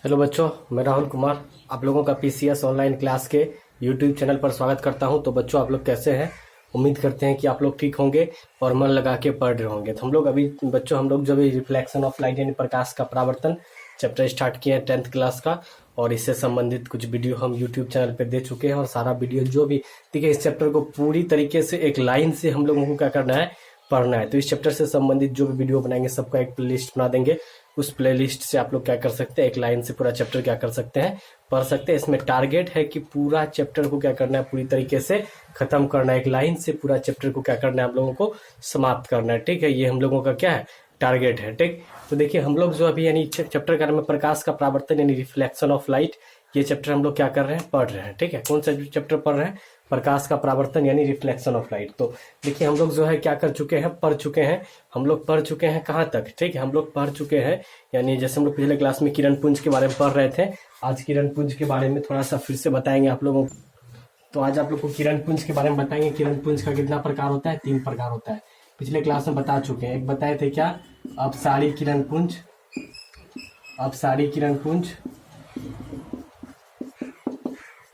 Hello बच्चों, मैं राहुल कुमार आप लोगों का पीसीएस ऑनलाइन क्लास के यूट्यूब चैनल पर स्वागत करता हूं। तो बच्चों, आप लोग कैसे हैं? उम्मीद करते हैं कि आप लोग ठीक होंगे और मन लगा के पढ़ रहे होंगे। तो हम लोग जो भी रिफ्लेक्शन ऑफ लाइट यानी प्रकाश का परावर्तन चैप्टर स्टार्ट किए हैं 10th क्लास का, और इससे संबंधित कुछ वीडियो हम यूट्यूब चैनल पर दे चुके हैं। और सारा वीडियो जो भी ठीक है, इस चैप्टर को पूरी तरीके से एक लाइन से हम लोगों को क्या करना है, पढ़ना है। तो इस चैप्टर से संबंधित जो भी वीडियो बनाएंगे सबका एक प्लेलिस्ट बना देंगे। उस प्लेलिस्ट से आप लोग क्या कर सकते हैं, एक लाइन से पूरा चैप्टर क्या कर सकते हैं, पढ़ सकते हैं। इसमें टारगेट है कि पूरा चैप्टर को क्या करना है, पूरी तरीके से खत्म करना है। एक लाइन से पूरा चैप्टर को क्या करना है, आप लोगों को समाप्त करना है। ठीक है, ये हम लोगों का क्या है, टारगेट है। ठीक, तो देखिए हम लोग जो अभी यानी चैप्टर का नाम है प्रकाश का परावर्तन यानी रिफ्लेक्शन ऑफ लाइट। ये चैप्टर हम लोग क्या कर रहे हैं, पढ़ रहे हैं। ठीक है, कौन सा चैप्टर पढ़ रहे हैं, प्रकाश का परावर्तन यानी रिफ्लेक्शन ऑफ लाइट। तो देखिए हम लोग जो है क्या कर चुके हैं, पढ़ चुके हैं। हम लोग पढ़ चुके हैं कहाँ तक, ठीक है, हम लोग पढ़ चुके हैं यानी जैसे हम लोग पिछले क्लास में किरण पुंज के बारे में पढ़ रहे थे। आज किरण पुंज के बारे में थोड़ा सा फिर से बताएंगे आप लोगों को। तो आज आप लोग को किरण पुंज के बारे में बताएंगे। किरण पुंज का कितना प्रकार होता है, 3 प्रकार होता है। पिछले क्लास में बता चुके हैं। एक बताए थे क्या, अपसारी किरण पुंज, अपसारी किरण पुंज,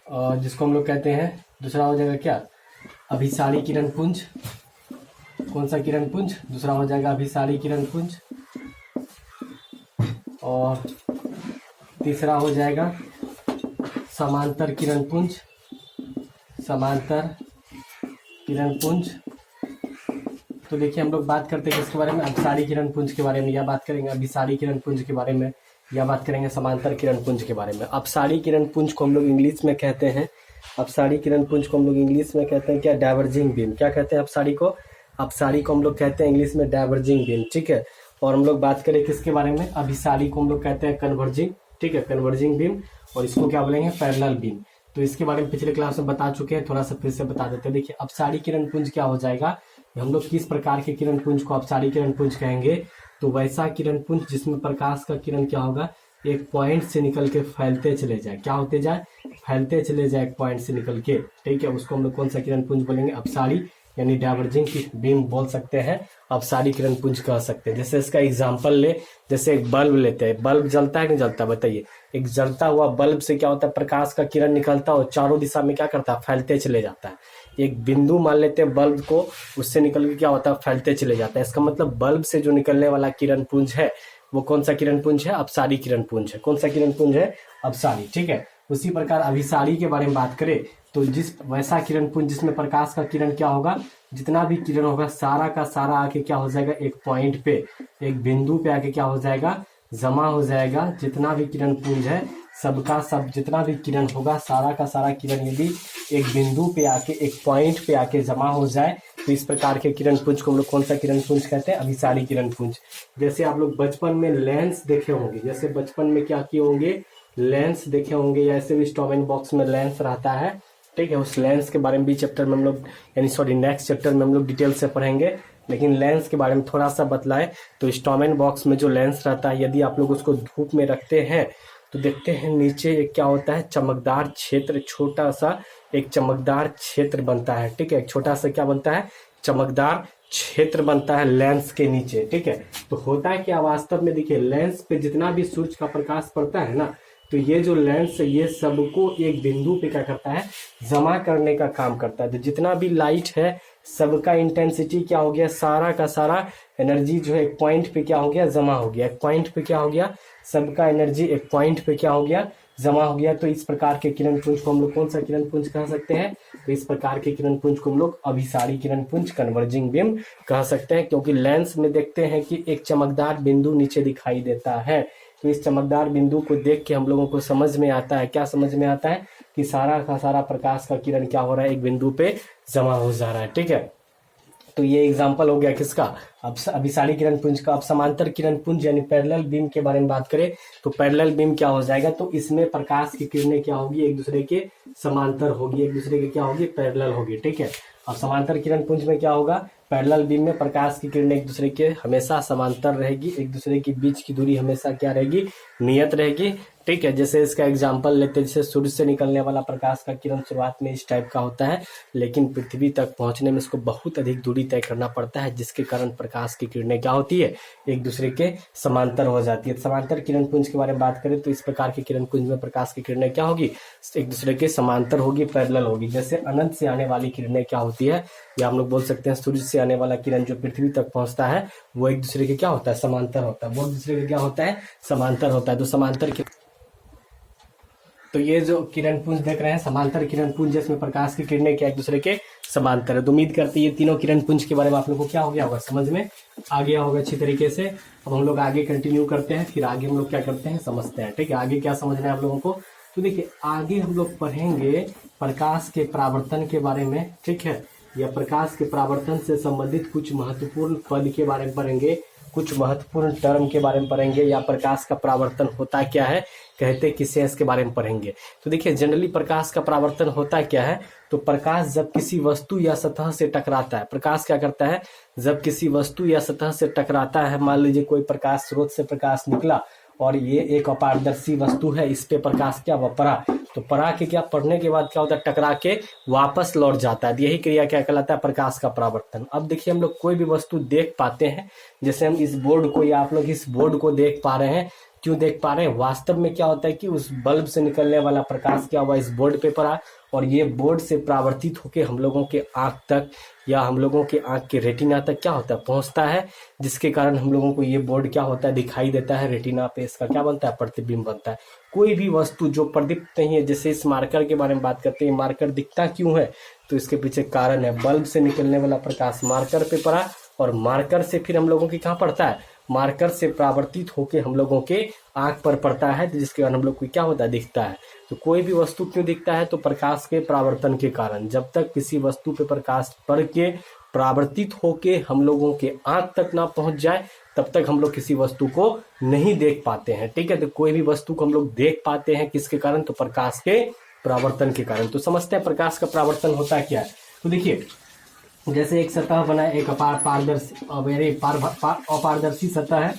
और जिसको हम लोग कहते हैं, दूसरा हो जाएगा क्या, अभिसारी किरण पुंज। कौन सा किरण पुंज, दूसरा हो जाएगा अभिसारी किरण पुंज। और तीसरा हो जाएगा समांतर किरण पुंज, समांतर किरण पुंज। तो देखिए हम लोग बात करते हैं किसके बारे में, अपसारी किरण पुंज के बारे में, या बात करेंगे अभिसारी किरण पुंज के बारे में, या बात करेंगे समांतर किरण पुंज के बारे में। अपसारी किरण पुंज को हम लोग इंग्लिश में कहते हैं, अपसारी किरण पुंज को हम लोग इंग्लिश में कहते हैं क्या, डाइवर्जिंग बीम। क्या कहते हैं अपसारी को, अपसारी को हम लोग कहते हैं इंग्लिश में डाइवर्जिंग बीम। ठीक है, और हम लोग बात करें किसके बारे में, अभिसारी को हम लोग कहते हैं कन्वर्जिंग। ठीक है, कन्वर्जिंग बीम, और इसको क्या बोलेंगे, पैरेलल बीम। तो इसके बारे में पिछले क्लास में बता चुके हैं, थोड़ा सा फिर से बता देते हैं। देखिए अपसारी किरण पुंज क्या हो जाएगा, हम लोग किस प्रकार के किरण पुंज को अपसारी किरण पुंज कहेंगे, तो वैसा किरण पुंज जिसमें प्रकाश का किरण क्या होगा, एक पॉइंट से निकल के फैलते चले जाए। क्या होते जाए, फैलते चले जाए एक पॉइंट से निकल के। ठीक है, उसको हम लोग कौन सा किरण पुंज बोलेंगे, अपसारी यानी डाइवर्जिंग बीम बोल सकते हैं, अपसारी किरण पुंज कह सकते हैं। जैसे इसका एग्जांपल ले, जैसे एक बल्ब लेते हैं, बल्ब जलता है नहीं जलता, बताइए। एक जलता हुआ बल्ब से क्या होता है, प्रकाश का किरण निकलता है और चारों दिशा में क्या करता है, फैलते चले जाता है। एक बिंदु मान लेते हैं बल्ब को, उससे निकल के क्या होता है, फैलते चले जाता है। इसका मतलब बल्ब से जो निकलने वाला किरण पुंज है वो कौन सा किरण पुंज है, अपसारी किरण पुंज है। कौन सा किरण पुंज है, अपसारी। ठीक है, उसी प्रकार अभिसारी के बारे में बात करें तो जिस वैसा किरण पुंज जिसमें प्रकाश का किरण क्या होगा, जितना भी किरण होगा सारा का सारा आके क्या हो जाएगा, एक पॉइंट पे, एक बिंदु पे आके क्या हो जाएगा, जमा हो जाएगा। जितना भी किरण पुंज है सबका सब, जितना भी किरण होगा सारा का सारा किरण यदि एक बिंदु पे आके, एक पॉइंट पे आके जमा हो जाए तो इस प्रकार के किरण पुंज को हम लोग कौन सा किरण पुंज कहते हैं, अभिसारी किरण पुंज। जैसे आप लोग बचपन में लेंस देखे होंगे, जैसे बचपन में क्या किए होंगे, लेंस देखे होंगे, या ऐसे भी स्टोमेन बॉक्स में लेंस रहता है। ठीक है, उस लेंस के बारे में भी चैप्टर में हम लोग यानी सॉरी नेक्स्ट चैप्टर में हम लोग डिटेल से पढ़ेंगे। लेकिन लेंस के बारे में थोड़ा सा बतलाए तो स्टोमेन बॉक्स में जो लेंस रहता है, यदि आप लोग उसको धूप में रखते हैं तो देखते हैं नीचे एक क्या होता है, चमकदार क्षेत्र, छोटा सा एक चमकदार क्षेत्र बनता है। ठीक है, एक छोटा सा क्या बनता है, चमकदार क्षेत्र बनता है लेंस के नीचे। ठीक है, तो होता है क्या वास्तव में, देखिए लेंस पे जितना भी सूरज का प्रकाश पड़ता है ना, तो ये जो लेंस है ये सबको एक बिंदु पे क्या करता है, जमा करने का काम करता है। तो जितना भी लाइट है सबका इंटेंसिटी क्या हो गया, सारा का सारा एनर्जी जो है एक पॉइंट पे क्या हो गया, जमा हो गया। एक पॉइंट पे क्या हो गया, सबका एनर्जी एक पॉइंट पे क्या हो गया, जमा हो गया। तो इस प्रकार के किरण पुंज को हम लोग कौन सा किरण पुंज कह सकते हैं, तो इस प्रकार के किरण पुंज को हम लोग अभिसारी किरण पुंज, कन्वर्जिंग बीम कह सकते हैं। क्योंकि लेंस में देखते हैं कि एक चमकदार बिंदु नीचे दिखाई देता है, तो इस चमकदार बिंदु को देख के हम लोगों को समझ में आता है, क्या समझ में आता है, कि सारा का सारा प्रकाश का किरण क्या हो रहा है, एक बिंदु पे जमा हो जा रहा है। ठीक है, तो ये एग्जांपल हो गया किसका, अब अभिसारी किरण पुंज का। अब समांतर किरण पुंज यानी पैरेलल बीम के बारे में बात करें तो पैरेलल बीम क्या हो जाएगा, तो इसमें प्रकाश की किरणें क्या होगी, एक दूसरे के समांतर होगी, एक दूसरे के क्या होगी, पैरेलल होगी। ठीक है, अब समांतर किरण पुंज में क्या होगा, पैरेलल बीम में प्रकाश की किरणें एक दूसरे के हमेशा समांतर रहेगी, एक दूसरे के बीच की दूरी हमेशा क्या रहेगी, नियत रहेगी। ठीक है। जैसे इसका एग्जांपल लेते हैं, जैसे सूर्य से निकलने वाला प्रकाश का किरण शुरुआत में इस टाइप का होता है, लेकिन पृथ्वी तक पहुंचने में इसको बहुत अधिक दूरी तय करना पड़ता है, जिसके कारण प्रकाश की किरणें क्या होती है, एक दूसरे के समांतर हो जाती है। समांतर किरण पुंज के बारे में बात करें तो इस प्रकार के किरण पुंज में प्रकाश की किरणें क्या होगी, एक दूसरे के समांतर होगी, पैरेलल होगी। जैसे अनंत से आने वाली किरणें क्या होती है, या हम लोग बोल सकते हैं सूर्य से आने वाला किरण जो पृथ्वी तक पहुंचता है वो एक दूसरे के क्या होता है, समांतर होता है। वो एक दूसरे के क्या होता है, समांतर होता है। तो समांतर तो ये जो किरण पुंज देख रहे हैं, समांतर किरण पुंज, जिसमें प्रकाश की किरणें क्या एक दूसरे के समांतर है। तो उम्मीद करते हैं ये तीनों किरण पुंज के बारे में आप लोगों को क्या हो गया होगा, समझ में आ गया होगा अच्छी तरीके से। अब हम लोग आगे कंटिन्यू करते हैं, फिर आगे हम लोग क्या करते हैं, समझते हैं। ठीक है, आगे क्या समझना है आप लोगों को, तो देखिए आगे हम लोग पढ़ेंगे प्रकाश के परावर्तन के बारे में। ठीक है, या प्रकाश के परावर्तन से संबंधित कुछ महत्वपूर्ण पद के बारे में पढ़ेंगे, कुछ महत्वपूर्ण टर्म के बारे में पढ़ेंगे, या प्रकाश का परावर्तन होता क्या है, कहते किसे, इसके बारे में पढ़ेंगे। तो देखिए जनरली प्रकाश का परावर्तन होता क्या है, तो प्रकाश जब किसी वस्तु या सतह से टकराता है, प्रकाश क्या करता है, जब किसी वस्तु या सतह से टकराता है, मान लीजिए कोई प्रकाश स्रोत से प्रकाश निकला और ये एक अपारदर्शी वस्तु है, इस पे प्रकाश क्या हुआ, पड़ा, तो पड़ा के क्या पढ़ने के बाद क्या होता है, टकरा के वापस लौट जाता है। यही क्रिया क्या कहलाता है, प्रकाश का परावर्तन। अब देखिए हम लोग कोई भी वस्तु देख पाते हैं, जैसे हम इस बोर्ड को, या आप लोग इस बोर्ड को देख पा रहे हैं, क्यों देख पा रहे हैं, वास्तव में क्या होता है कि उस बल्ब से निकलने वाला प्रकाश क्या हुआ, इस बोर्ड पे पड़ा, और ये बोर्ड से परावर्तित होकर हम लोगों के आंख तक, या हम लोगों के आंख के रेटिना तक क्या होता है, पहुंचता है, जिसके कारण हम लोगों को ये बोर्ड क्या होता है, दिखाई देता है, रेटिना पे इसका क्या बनता है, प्रतिबिंब बनता है। कोई भी वस्तु जो प्रदीप्त नहीं है, जैसे इस मार्कर के बारे में बात करते हैं, मार्कर दिखता क्यों है, तो इसके पीछे कारण है, बल्ब से निकलने वाला प्रकाश मार्कर पे पड़ा, और मार्कर से फिर हम लोगों की कहाँ पड़ता है, मार्कर से परावर्तित होकर हम लोगों के आंख पर पड़ता है, जिसके कारण हम लोग को क्या होता है, दिखता है। तो कोई भी वस्तु क्यों दिखता है, तो प्रकाश के परावर्तन के कारण। जब तक किसी वस्तु पे प्रकाश पड़ के परावर्तित होके हम लोगों के आंख तक ना पहुंच जाए, तब तक हम लोग किसी वस्तु को नहीं देख पाते हैं। ठीक है, तो कोई भी वस्तु को हम लोग देख पाते हैं किसके कारण, तो प्रकाश के परावर्तन के कारण। तो समझते हैं प्रकाश का परावर्तन होता क्या है। तो देखिए जैसे एक सतह बना है, एक अपारदर्शी सतह है,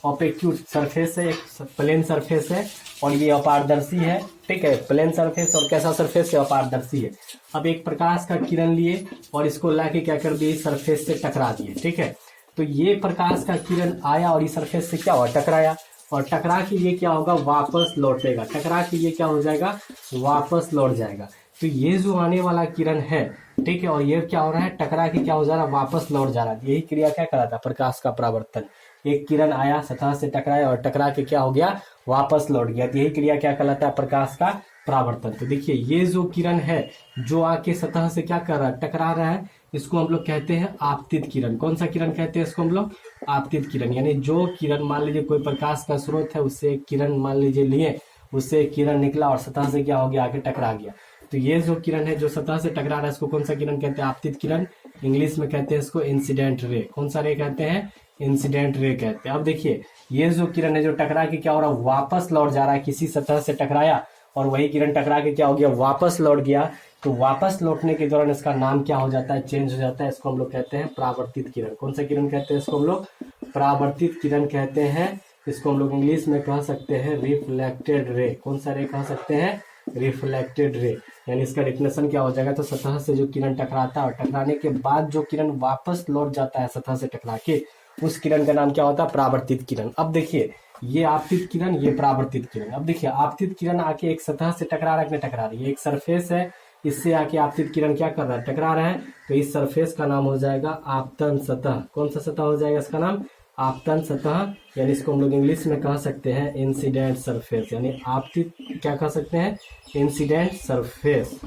ऑपेक्यूट सरफेस है, एक प्लेन सरफेस है, और ये अपारदर्शी है। ठीक है, प्लेन सरफेस और कैसा सरफेस है, अपारदर्शी है। अब एक प्रकाश का किरण लिए और इसको लाके क्या कर दिए, सरफेस से टकरा दिए। ठीक है, तो ये प्रकाश का किरण आया और इस सरफेस से क्या हुआ, टकराया, और टकरा के ये क्या होगा, वापस लौटेगा, टकरा के ये क्या हो जाएगा, वापस लौट जाएगा। तो ये जो आने वाला किरण है, ठीक है, और ये क्या हो रहा है, टकरा के क्या हो जा रहा है, वापस लौट जा रहा है। यही क्रिया क्या कराता है, प्रकाश का परावर्तन। एक किरण आया, सतह से टकराया और टकरा के क्या हो गया, वापस लौट गया। यही क्रिया क्या कहलाता है, प्रकाश का परावर्तन। तो देखिए ये जो किरण है जो आके सतह से क्या कर रहा है, टकरा रहा है, इसको हम लोग कहते हैं आपतित किरण। कौन सा किरण कहते हैं इसको हम लोग, आपतित किरण। यानी जो किरण, मान लीजिए कोई प्रकाश का स्रोत है, उससे किरण मान लीजिए लिए, उससे किरण निकला और सतह से क्या हो गया, आके टकरा गया। तो ये जो किरण है जो सतह से टकरा रहा है, इसको कौन सा किरण कहते हैं, आपतित किरण। इंग्लिश में कहते हैं इसको इंसिडेंट रे। कौन सा रे कहते हैं, इंसिडेंट रे कहते हैं। अब देखिए ये जो किरण है जो टकरा के क्या हो रहा है, वापस लौट जा रहा है, किसी सतह से टकराया और वही किरण टकरा के क्या हो गया, वापस लौट गया। तो वापस लौटने के दौरान इसका नाम क्या हो जाता है, चेंज हो जाता है। इसको हम लोग कहते हैं परावर्तित किरण। कौन सा किरण कहते हैं इसको हम लोग, परावर्तित किरण कहते हैं। इसको हम लोग इंग्लिश में कह सकते हैं रिफ्लेक्टेड रे। कौन सा रे कह सकते हैं, रिफ्लेक्टेड रे। यानी इसका डेफिनेशन क्या हो जाएगा, तो सतह से जो किरण टकराता है और टकराने के बाद जो किरण वापस लौट जाता है सतह से टकरा के, उस किरण का नाम क्या होता है, परावर्तित किरण। अब देखिए ये आपतित किरण, ये परावर्तित किरण। अब देखिए आपतित किरण आके एक सतह से टकरा रहा है कि टकरा रही है, एक सरफेस है, इससे आके आपतित किरण क्या कर रहा है, टकरा रहा है। तो इस सरफेस का नाम हो जाएगा आपतन सतह। कौन सा सतह हो जाएगा इसका नाम, आपतन सतह। यानी इसको हम लोग इंग्लिश में कह सकते हैं इंसिडेंट सरफेस। यानी आपतित क्या कह सकते हैं, इंसिडेंट सरफेस।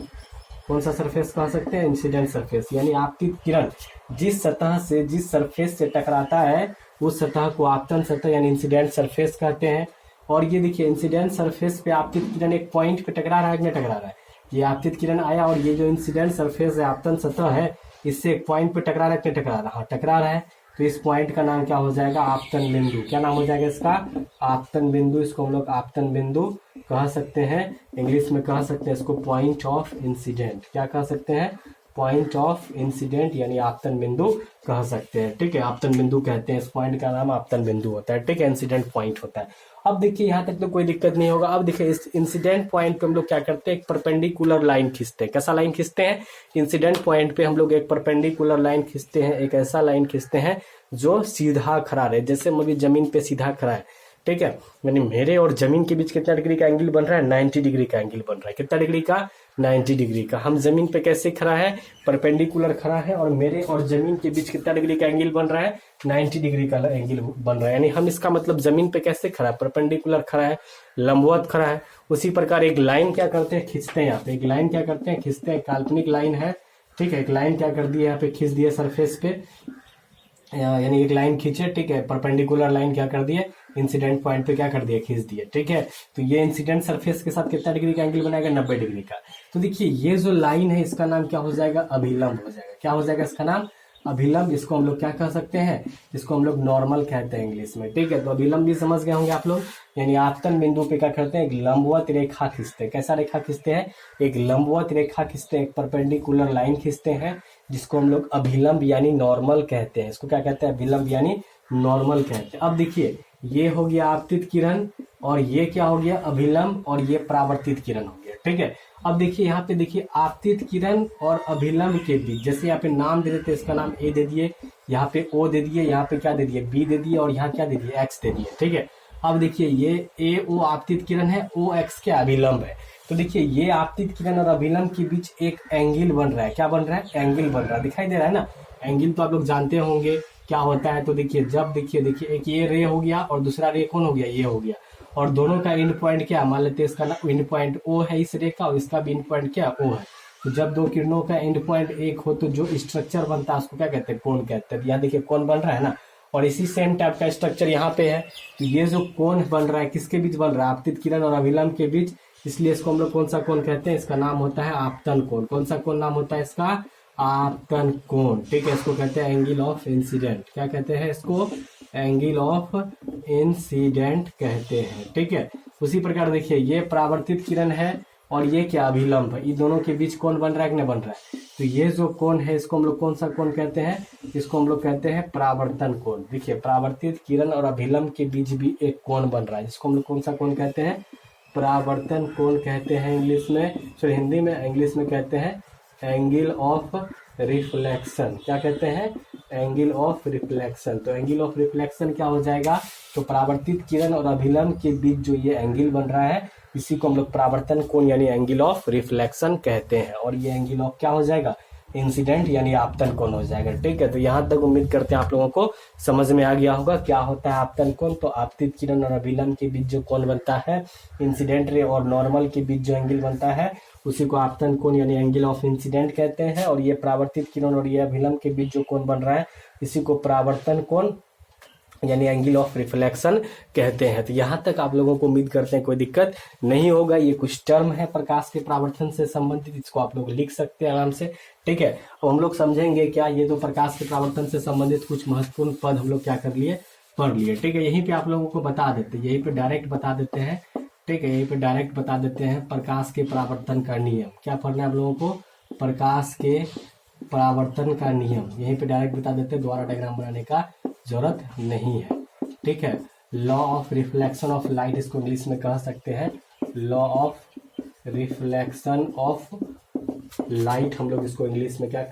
कौन सा सरफेस कह सकते हैं, इंसिडेंट सरफेस। यानी आपतित किरण जिस सतह से, जिस सरफेस से टकराता है, उस सतह को आपतन सतह यानी इंसिडेंट सरफेस कहते हैं। और ये देखिए इंसिडेंट सरफेस पे आपतित किरण एक पॉइंट पे टकरा रहा है कि नहीं टकरा रहा है, ये आपतित किरण आया और ये जो इंसिडेंट सरफेस है, आपतन सतह है, इससे एक पॉइंट पे टकरा रहा है कि नहीं टकरा रहा, हाँ टकरा रहा है। तो इस पॉइंट का नाम क्या हो जाएगा, आपतन बिंदु। क्या नाम हो जाएगा इसका, आपतन बिंदु। इसको हम लोग आपतन बिंदु कह सकते हैं। इंग्लिश में कह सकते हैं इसको पॉइंट ऑफ इंसिडेंट। क्या कह सकते हैं, पॉइंट ऑफ इंसिडेंट यानी आपतन बिंदु कह सकते हैं। ठीक है, आपतन बिंदु कहते हैं, इस पॉइंट का नाम आपतन बिंदु होता है। ठीक है, इंसिडेंट पॉइंट होता है। अब देखिए यहाँ तक तो कोई दिक्कत नहीं होगा। अब देखिए इस इंसिडेंट पॉइंट पे हम लोग क्या करते हैं, एक परपेंडिकुलर लाइन खींचते हैं। कैसा लाइन खींचते हैं, इंसिडेंट पॉइंट पे हम लोग एक परपेंडिकुलर लाइन खींचते हैं, एक ऐसा लाइन खींचते हैं जो सीधा खड़ा रहे, जैसे मेरी जमीन पे सीधा खड़ा है। ठीक है, यानी मेरे और जमीन के बीच कितना डिग्री का एंगल बन रहा है, 90 डिग्री का एंगल बन रहा है। कितना डिग्री का, 90 डिग्री का। हम जमीन पे कैसे खड़ा है, परपेंडिकुलर खड़ा है, और मेरे और जमीन के बीच कितना डिग्री का एंगल बन रहा है, 90 डिग्री का एंगल बन रहा है। यानी हम इसका मतलब जमीन पे कैसे खड़ा है, परपेंडिकुलर खड़ा है, लंबवत खड़ा है। उसी प्रकार एक लाइन क्या करते हैं, खींचते हैं। यहाँ पे एक लाइन क्या करते हैं, खींचते हैं, काल्पनिक लाइन है। ठीक है, एक लाइन क्या कर दी है, यहाँ पे खींच दिया सरफेस पे, यानी एक लाइन खींचे। ठीक है, परपेंडिकुलर लाइन क्या कर दिए, इंसिडेंट पॉइंट पे क्या कर दिया, खींच दिया। ठीक है, तो ये इंसिडेंट सरफेस के साथ कितना डिग्री का एंगल बनाएगा, 90 डिग्री का। तो देखिए ये जो लाइन है इसका नाम क्या हो जाएगा, अभिलंब हो जाएगा। क्या हो जाएगा इसका नाम, अभिलंब। इसको हम लोग क्या कह सकते हैं, इसको हम लोग नॉर्मल कहते हैं इंग्लिश में। ठीक है, तो अभिलंब भी समझ गए होंगे आप लोग। यानी आपतन बिंदु पे क्या करते हैं, एक लंबवत रेखा खींचते हैं। कैसा रेखा खींचते हैं, एक लंबवत रेखा खींचते हैं, एक परपेंडिकुलर लाइन खींचते हैं, जिसको हम लोग अभिलंब यानी नॉर्मल कहते हैं। इसको क्या कहते हैं, अभिलंब यानी नॉर्मल कहते हैं। अब देखिए ये हो गया आपतित किरण, और ये क्या हो गया, अभिलंब, और ये परावर्तित किरण हो गया। ठीक है, अब देखिए यहाँ पे देखिए आपतित किरण और अभिलंब के बीच, जैसे यहाँ पे नाम दे देते, इसका नाम ए दे दिए, यहाँ पे ओ दे दिए, यहाँ पे क्या दे दिए, बी दे दिए, और यहाँ क्या दे दिए, एक्स दे दिए। ठीक है, अब देखिए ये ए ओ आपतित किरण है, ओ एक्स के अभिलंब है। तो देखिए ये आपतित किरण और अभिलंब के बीच एक एंगल बन रहा है। क्या बन रहा है, एंगल बन रहा है, दिखाई दे रहा है ना। एंगल तो आप लोग जानते होंगे क्या होता है। तो देखिए जब देखिए एक ये रे हो गया और दूसरा रे कौन हो गया, ये हो गया, और दोनों का एंड पॉइंट क्या, मान लेते हैं इसका ना एंड पॉइंट ओ है इस रे का, और इसका भी एंड पॉइंट क्या, ओ है। तो जब दो किरणों का एंड पॉइंट एक हो तो जो स्ट्रक्चर बनता है उसको क्या कहते हैं, कोण कहते हैं। यहाँ देखिए कोण बन रहा है ना, और इसी सेम टाइप का स्ट्रक्चर यहाँ पे है। तो ये जो कोण बन रहा है किसके बीच बन रहा है, आपतित किरण और अभिलंब के बीच, इसलिए इसको हम लोग कौन सा कोण कहते हैं, इसका नाम होता है आपतन कोण। कौन सा कोण नाम होता है इसका, आपतन कोण। ठीक है, इसको कहते हैं एंगल ऑफ इंसिडेंट। क्या कहते हैं इसको, एंगल ऑफ इंसिडेंट कहते हैं। ठीक है, उसी प्रकार देखिए ये परावर्तित किरण है और ये क्या, अभिलंब है। इन दोनों के बीच कोण बन रहा है कि नहीं बन रहा है। तो ये जो कोण है इसको हम लोग कौन सा कोण कहते हैं, इसको हम लोग कहते हैं परावर्तन कोण। देखिए परावर्तित किरण और अभिलंब के बीच भी एक कोण बन रहा है, जिसको हम लोग कौन सा कोण कहते हैं, परावर्तन कोण कहते हैं इंग्लिश में, सॉरी हिंदी में, इंग्लिश में कहते हैं एंगल ऑफ रिफ्लेक्शन। क्या कहते हैं, एंगल ऑफ रिफ्लेक्शन। तो एंगल ऑफ रिफ्लेक्शन क्या हो जाएगा, तो परावर्तित किरण और अभिलंब के बीच जो ये एंगल बन रहा है इसी को हम लोग परावर्तन कोण यानी एंगल ऑफ रिफ्लेक्शन कहते हैं। और ये एंगल ऑफ क्या हो जाएगा, इंसिडेंट यानी आपतन कोण हो जाएगा। ठीक है, तो यहाँ तक उम्मीद करते हैं आप लोगों को समझ में आ गया होगा क्या होता है आपतन कोण। तो आपतित किरण और अभिलंब के बीच जो कोण बनता है, इंसिडेंट रे और नॉर्मल के बीच जो एंगल बनता है उसी को आपतन कोण यानी एंगल ऑफ इंसिडेंट कहते हैं। और ये परावर्तित किरण और ये अभिलंब के बीच जो कोण बन रहा है इसी को परावर्तन कोण यानी एंगल ऑफ रिफ्लेक्शन कहते हैं। तो यहाँ तक आप लोगों को उम्मीद करते हैं कोई दिक्कत नहीं होगा। ये कुछ टर्म है प्रकाश के परावर्तन से संबंधित, इसको आप लोग लिख सकते हैं आराम से। ठीक है, और हम लोग समझेंगे क्या, ये तो प्रकाश के परावर्तन से संबंधित कुछ महत्वपूर्ण पद हम लोग क्या कर लिए, पढ़ लिए। ठीक है, यहीं पे आप लोगों को बता देते हैं, यहीं पे डायरेक्ट बता देते हैं। ठीक है, यहीं पे डायरेक्ट बता देते हैं प्रकाश के परावर्तन का नियम। क्या पढ़ना है आप लोगों को, प्रकाश के परावर्तन का नियम, यहीं पे डायरेक्ट बता देते हैं, द्वारा डायग्राम बनाने का जरूरत नहीं है। ठीक है, law of reflection of light इसको इंग्लिश में कह सकते हैं, law of reflection of light हम लोग इसको इंग्लिश में क्या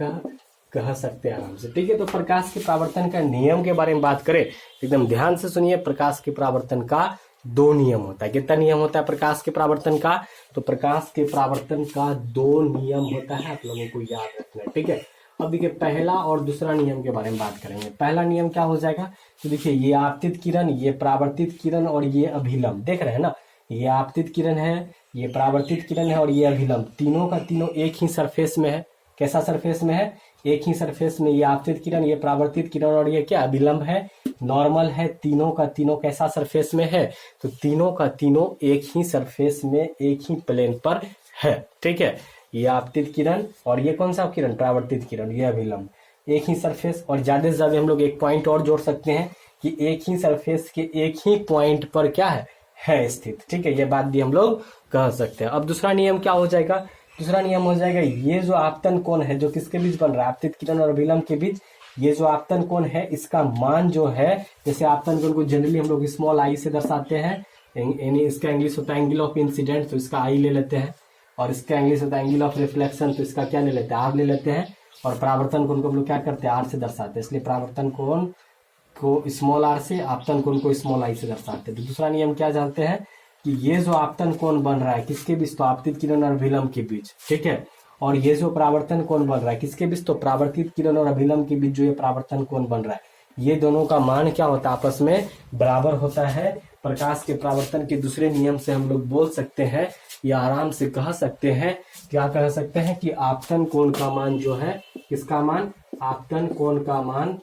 कह सकते हैं आराम से। ठीक है, तो प्रकाश के परावर्तन का नियम के बारे में बात करें, एकदम ध्यान से सुनिए। प्रकाश के परावर्तन का दो नियम होता है। कितना नियम होता है प्रकाश के परावर्तन का, तो प्रकाश के परावर्तन का दो नियम होता है, आप लोगों को याद रखना है। ठीक है, अब देखिए पहला और दूसरा नियम के बारे में बात करेंगे। पहला नियम क्या हो जाएगा, तो देखिए ये आपतित किरण, ये परावर्तित किरण और ये अभिलंब, देख रहे हैं ना, ये आपतित किरण है, ये परावर्तित किरण है और ये अभिलंब, तीनों का तीनों एक ही सरफेस में है। कैसा सरफेस में है, एक ही सरफेस में। ये आपतित किरण, ये परावर्तित किरण और ये क्या, अभिलंब है, नॉर्मल है। तीनों का तीनों कैसा सरफेस में है, तो तीनों का तीनों एक ही सरफेस में, एक ही प्लेन पर है। ठीक है, ये आपतित किरण और ये कौन सा किरण, परावर्तित किरण, ये अभिलंब, एक ही सरफेस। और ज्यादा से ज्यादा हम लोग एक पॉइंट और जोड़ सकते हैं कि एक ही सरफेस के एक ही पॉइंट पर क्या है स्थित। ठीक है, ये बात भी हम लोग कह सकते हैं। अब दूसरा नियम क्या हो जाएगा, दूसरा नियम हो जाएगा ये जो आपतन कोण है जो किसके बीच बन रहा है, आपतित किरण और अभिलंब के बीच, ये जो आपतन कोण है इसका मान जो है, जैसे आपतन कोण को जनरली हम लोग स्मॉल आई से दर्शाते हैं, यानी इसका इंग्लिश होता है एंगल ऑफ इंसिडेंट, तो इसका आई ले लेते हैं, और इसका इंग्लिश होता है एंगल ऑफ रिफ्लेक्शन, तो इसका क्या ले लेते हैं, आर ले लेते हैं, और परावर्तन कोण को हम लोग क्या करते हैं, आर से दर्शाते हैं, इसलिए परावर्तन कोण को स्मॉल आर से, आपतन कोण को स्मॉल आई से दर्शाते हैं। तो दूसरा नियम क्या जानते हैं कि ये जो आपतन कोण बन रहा है किसके बीच, तो आपतित किरण और अभिलंब के बीच, ठीक है, और ये जो परावर्तन कोण बन रहा है किसके बीच, तो परावर्तित किरण और अभिलंब के बीच जो ये परावर्तन कोण बन रहा है, ये दोनों का मान क्या होता है, आपस में बराबर होता है। प्रकाश के परावर्तन के दूसरे नियम से हम लोग बोल सकते हैं या आराम से कह सकते हैं, क्या कह सकते हैं कि आपतन कोण का मान जो है, किसका मान, आपतन कोण का मान,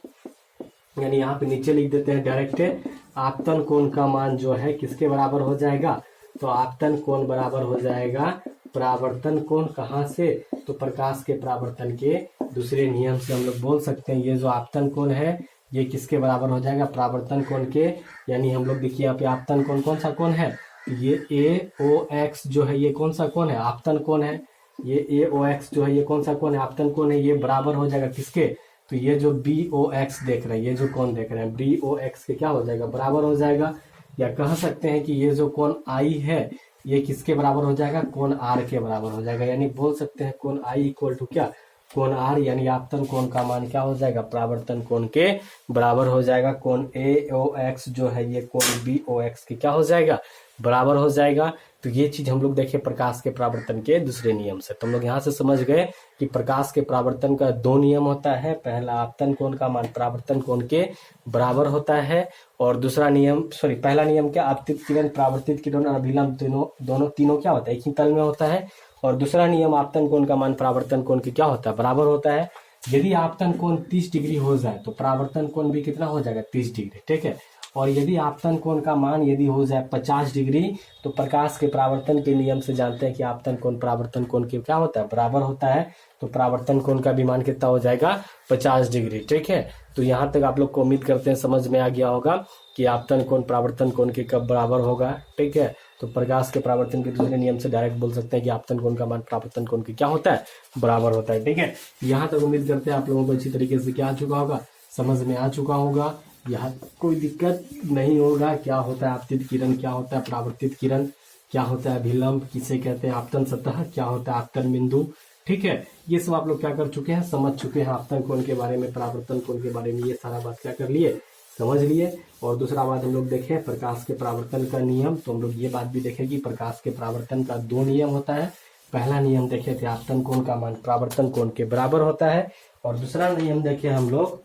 यानी यहाँ पे नीचे लिख देते हैं डायरेक्ट, आपतन कोण का मान जो है किसके बराबर हो जाएगा, तो आपतन कोण बराबर हो जाएगा परावर्तन कोण, कहाँ से, तो प्रकाश के परावर्तन के दूसरे नियम से हम लोग बोल सकते हैं ये जो आपतन कोण है ये किसके बराबर हो जाएगा, परावर्तन कोण के, यानी हम लोग देखिए यहाँ पे आपतन कोण कौन सा कोण है, ये ए ओ एक्स जो है ये कौन सा कोण है, आपतन कोण है, ये ए ओ एक्स जो है ये कौन सा कोण है, आपतन कोण है, ये बराबर हो जाएगा किसके, तो ये जो बी ओ एक्स देख रहे हैं, ये जो कोण देख रहे हैं बी ओ एक्स के क्या हो जाएगा, बराबर हो जाएगा, या कह सकते हैं कि ये जो कोण आई है ये किसके बराबर हो जाएगा, कोण आर के बराबर हो जाएगा, यानी बोल सकते हैं कोण आई इक्वल टू क्या, कोण आर, यानी आपतन कोण का मान क्या हो जाएगा, परावर्तन कोण के बराबर हो जाएगा। कोण ए ओ एक्स जो है ये कोण बी ओ एक्स के क्या हो जाएगा, बराबर हो जाएगा। तो ये चीज हम लोग देखें प्रकाश के परावर्तन के दूसरे नियम से, तो हम लोग यहाँ से समझ गए कि प्रकाश के परावर्तन का दो नियम होता है, पहला आपतन कोण का मान परावर्तन कोण के बराबर होता है, और दूसरा नियम पहला नियम क्या, आपतित किरण परावर्तित किरण और अभिलंब तीनों क्या होता है, एक ही तल में होता है, और दूसरा नियम आपतन कोण का मान परावर्तन कोण के क्या होता है, बराबर होता है। यदि आपतन कोण 30 डिग्री हो जाए तो परावर्तन कोण भी कितना हो जाएगा, 30 डिग्री, ठीक है, और यदि आपतन कोण का मान यदि हो जाए 50 डिग्री तो प्रकाश के परावर्तन के नियम से जानते हैं कि आपतन कोण परावर्तन कोण के क्या होता है, बराबर होता है, तो परावर्तन कोण का भी मान कितना हो जाएगा, 50 डिग्री, ठीक है। तो यहाँ तक आप लोग को उम्मीद करते हैं समझ में आ गया होगा कि आपतन कोण परावर्तन कोण के कब बराबर होगा, ठीक है। तो प्रकाश के परावर्तन के दूसरे नियम से डायरेक्ट बोल सकते हैं कि आपतन कोण का मान परावर्तन कोण के क्या होता है, बराबर होता है, ठीक है। यहाँ तक उम्मीद करते हैं आप लोगों को अच्छी तरीके से क्या आ चुका होगा, समझ में आ चुका होगा, यहाँ कोई दिक्कत नहीं होगा। क्या होता है आपतित किरण, क्या होता है परावर्तित किरण, क्या होता है अभिलंब, किसे कहते हैं आपतन सतह, क्या होता है आपतन बिंदु, ठीक है। ये सब आप लोग क्या कर चुके हैं, समझ चुके हैं आपतन कोण के बारे में, परावर्तन कोण के बारे में, ये सारा बात क्या कर लिए, समझ लिए। और दूसरा बात हम लोग देखें प्रकाश के परावर्तन का नियम, तो हम लोग ये बात भी देखें कि प्रकाश के परावर्तन का दो नियम होता है। पहला नियम देखे थे आपतन कोण का मान परावर्तन कोण के बराबर होता है, और दूसरा नियम देखे हम लोग,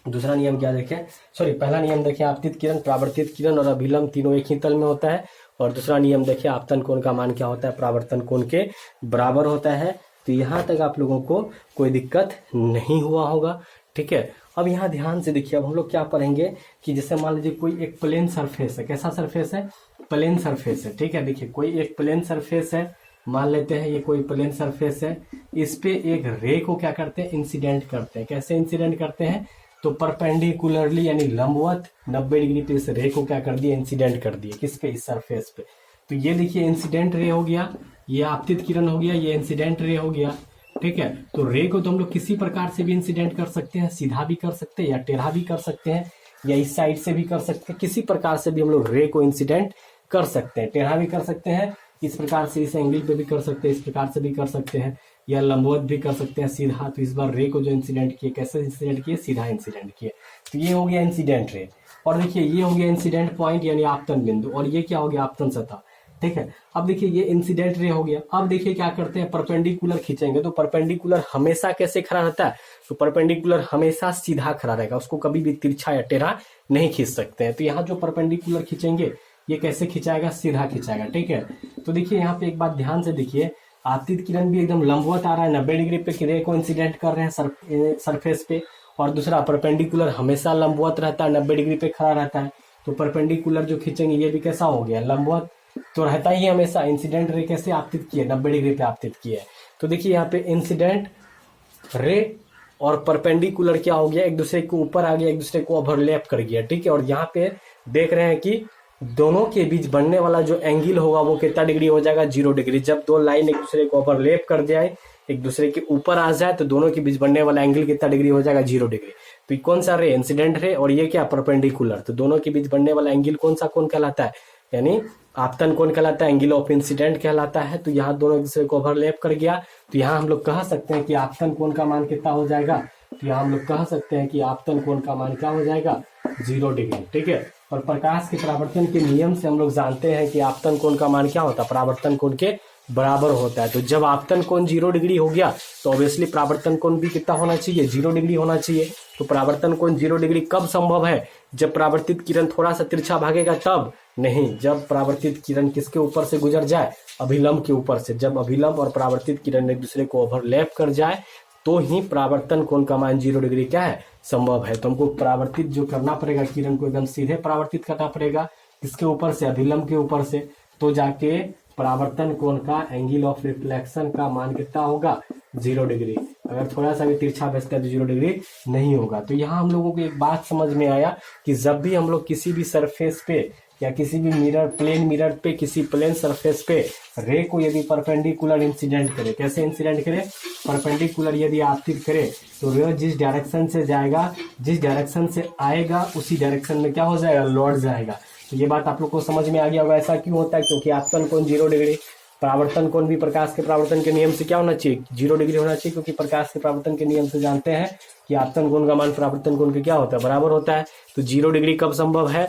दूसरा नियम क्या देखें, पहला नियम देखें आपतित किरण परावर्तित किरण और अभिलंब तीनों एक ही तल में होता है, और दूसरा नियम देखिए आपतन कोण का मान क्या होता है, परावर्तन कोण के बराबर होता है। तो यहाँ तक आप लोगों को कोई दिक्कत नहीं हुआ होगा, ठीक है। अब यहाँ ध्यान से देखिए, अब हम लोग क्या पढ़ेंगे कि जैसे मान लीजिए कोई एक प्लेन सरफेस है, कैसा सरफेस है, प्लेन सरफेस है, ठीक है। देखिए कोई एक प्लेन सरफेस है, मान लेते हैं ये कोई प्लेन सरफेस है, इस पे एक रे को क्या करते हैं, इंसिडेंट करते हैं। कैसे इंसिडेंट करते हैं, तो परपेंडिकुलरली यानी लंबवत 90 डिग्री पे इस रे को क्या कर दिया, इंसिडेंट कर दिया, किस पे, इस सरफेस पे। तो ये देखिए इंसिडेंट रे हो गया, ये आपतित किरण हो गया, ये इंसिडेंट रे हो गया, ठीक है। तो रे को तो हम लोग किसी प्रकार से भी इंसिडेंट कर सकते हैं, सीधा भी कर सकते हैं या टेढ़ा भी कर सकते हैं, या इस साइड से भी कर सकते हैं, किसी प्रकार से भी हम लोग रे को इंसिडेंट कर सकते हैं। टेढ़ा भी कर सकते हैं, इस प्रकार से इस एंगल पे भी कर सकते हैं, इस प्रकार से भी कर सकते हैं, या लंबवत भी कर सकते हैं, सीधा। तो इस बार रे को जो इंसिडेंट किए, कैसे इंसिडेंट किए, सीधा इंसिडेंट किए। तो ये हो गया इंसिडेंट रे, और देखिए ये हो गया इंसिडेंट पॉइंट यानी आपतन बिंदु, और ये क्या हो गया, आपतन सतह, ठीक है। अब देखिए ये इंसिडेंट रे हो गया। अब देखिए क्या करते हैं, परपेंडिकुलर खींचेंगे, तो परपेंडिकुलर हमेशा कैसे खड़ा रहता है, तो परपेंडिकुलर हमेशा सीधा खड़ा रहेगा, उसको कभी भी तिरछा या टेढ़ा नहीं खींच सकते हैं। तो यहाँ जो परपेंडिकुलर खींचेंगे ये कैसे खिंचाएगा, सीधा खिंचाएगा, ठीक है। तो देखिए यहाँ पे एक बात ध्यान से देखिए, आपतित किरण भी एकदम लंबवत आ रहा है, 90 डिग्री पे रे को इंसिडेंट कर रहे हैं सरफेस पे, और दूसरा परपेंडिकुलर हमेशा लंबवत रहता है, 90 डिग्री पे खड़ा रहता है। तो परपेंडिकुलर जो खींचेंगे ये भी कैसा हो गया, लंबवत तो रहता ही हमेशा। इंसिडेंट रे कैसे आपतित किए, 90 डिग्री पे आपतित किए। तो देखिए यहाँ पे इंसिडेंट रे और परपेंडिकुलर क्या हो गया, एक दूसरे के ऊपर आ गया, एक दूसरे को ओवरलैप कर गया, ठीक है। और यहाँ पे देख रहे हैं कि दोनों के बीच बनने वाला जो एंगल होगा वो कितना डिग्री हो जाएगा, 0 डिग्री। जब दो लाइन एक दूसरे को ओवरलैप कर जाए, एक दूसरे के ऊपर आ जाए, तो दोनों के बीच बनने वाला एंगल कितना डिग्री हो जाएगा, 0 डिग्री। तो ये कौन सा रे, इंसिडेंट रे, और ये क्या, परपेंडिकुलर। तो दोनों के बीच बनने वाला एंगल कौन सा कोण कहलाता है, यानी आपतन कोण कहलाता है, एंगल ऑफ इंसिडेंट कहलाता है। तो यहाँ दोनों एक दूसरे को ओवरलैप कर गया, तो यहाँ हम लोग कह सकते हैं कि आपतन कोण का मान कितना हो जाएगा, तो यहाँ हम लोग कह सकते हैं कि आपतन कोण का मान क्या हो जाएगा, 0 डिग्री। ठीक है, और प्रकाश के परावर्तन के नियम से हम लोग जानते हैं कि आपतन कोण का मान क्या होता है, परावर्तन कोण के बराबर होता है। तो जब आपतन कोण 0 डिग्री हो गया तो ऑब्वियसली परावर्तन कोण भी कितना होना चाहिए, 0 डिग्री होना चाहिए। तो परावर्तन कोण 0 डिग्री कब संभव है, जब परावर्तित किरण थोड़ा सा तिरछा भागेगा तब नहीं, जब परावर्तित किरण किसके ऊपर से गुजर जाए, अभिलंब के ऊपर से। जब अभिलंब और परावर्तित किरण एक दूसरे को ओवरलैप कर जाए तो ही परावर्तन कोण का मान 0 डिग्री क्या है, संभव है। तो हमको परावर्तित जो करना पड़ेगा, किरण को एकदम सीधे परावर्तित करना पड़ेगा, किसके ऊपर से, अभिलंब के ऊपर से, तो जाके परावर्तन कोण का एंगल ऑफ रिफ्लेक्शन का मान कितना होगा, 0 डिग्री। अगर थोड़ा सा भी तिरछा बचता है तो 0 डिग्री नहीं होगा। तो यहाँ हम लोगों को एक बात समझ में आया कि जब भी हम लोग किसी भी सरफेस पे या किसी भी मिरर, प्लेन मिरर पे, किसी प्लेन सरफेस पे रे को यदि परपेंडिकुलर इंसिडेंट करे, कैसे इंसिडेंट करे, परपेंडिकुलर यदि आपतित करे, तो रे जिस डायरेक्शन से जाएगा, जिस डायरेक्शन से आएगा उसी डायरेक्शन में क्या हो जाएगा, लौट जाएगा। तो ये बात आप लोग को समझ में आ गया होगा। ऐसा क्यों होता है, क्योंकि आपतन कोण 0 डिग्री, परावर्तन कोण भी प्रकाश के परावर्तन के नियम से क्या होना चाहिए, 0 डिग्री होना चाहिए, क्योंकि प्रकाश के परावर्तन के नियम से जानते हैं कि आपतन कोण का मान परावर्तन कोण के क्या होता है, बराबर होता है। तो 0 डिग्री कब संभव है,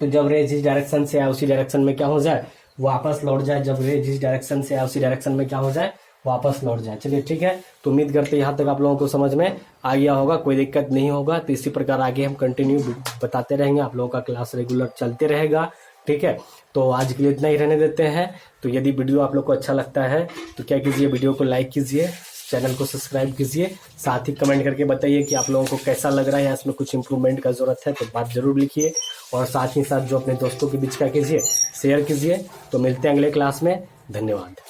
तो जब रे जिस डायरेक्शन से आए उसी डायरेक्शन में क्या हो जाए, वापस लौट जाए। जब रे जिस डायरेक्शन से आए उसी डायरेक्शन में क्या हो जाए, वापस लौट जाए। चलिए ठीक है, तो उम्मीद करते हैं यहाँ तक आप लोगों को समझ में आ गया होगा, कोई दिक्कत नहीं होगा। तो इसी प्रकार आगे हम कंटिन्यू बताते रहेंगे, आप लोगों का क्लास रेगुलर चलते रहेगा। ठीक है, तो आज के लिए इतना ही रहने देते हैं। तो यदि वीडियो आप लोग को अच्छा लगता है तो क्या कीजिए, वीडियो को लाइक कीजिए, चैनल को सब्सक्राइब कीजिए, साथ ही कमेंट करके बताइए कि आप लोगों को कैसा लग रहा है या इसमें कुछ इंप्रूवमेंट का जरूरत है तो बात जरूर लिखिए। और साथ ही साथ जो अपने दोस्तों के बीच का कीजिए, शेयर कीजिए। तो मिलते हैं अगले क्लास में, धन्यवाद।